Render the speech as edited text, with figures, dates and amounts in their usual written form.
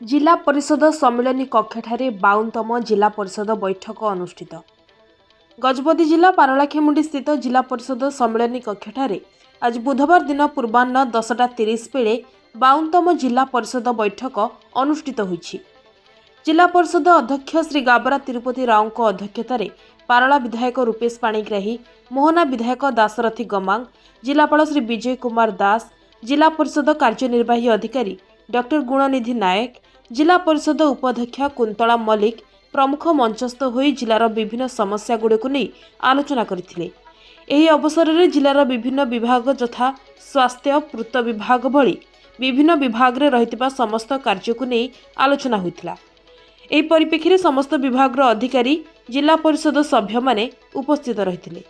जिला परिषद सम्मिलनी कक्षठारे 52तम जिला परिषद बैठक अनुष्ठित। गजपति जिला पारलाखेमुंडी स्थित जिला परिषद सम्मिलनी कक्षठारे आज बुधवार दिन पूर्वाह्न 10:30 बेले 52तम जिला परिषद बैठक अनुष्ठित होईछि। जिला परिषद अध्यक्ष श्री गाबरा तिरुपति राव अध्यक्षतार पारला विधायक रूपेश पाणिग्राही, मोहना विधायक दासरथी गमांग, जिलापाल श्री विजय कुमार दास, जिला परिषद कार्यनिर्वाही अधिकारी डॉक्टर गुणनिधि नायक, जिला परिषद उपाध्यक्षा कुंतला मल्लिक प्रमुख मंचस्थ होई जिलार विभिन्न समस्या गुड़िक नहीं आलोचना करथिले। एही अवसर में जिलार विभिन्न विभाग यथा स्वास्थ्य, पूर्त विभाग भली विभिन्न विभाग रे रहितबा समस्त कार्य को नहीं आलोचना होइतिला। एही परिप्रेक्षी समस्त विभाग अधिकारी, जिला परिषद सभ्य माने उपस्थित रहिथिले।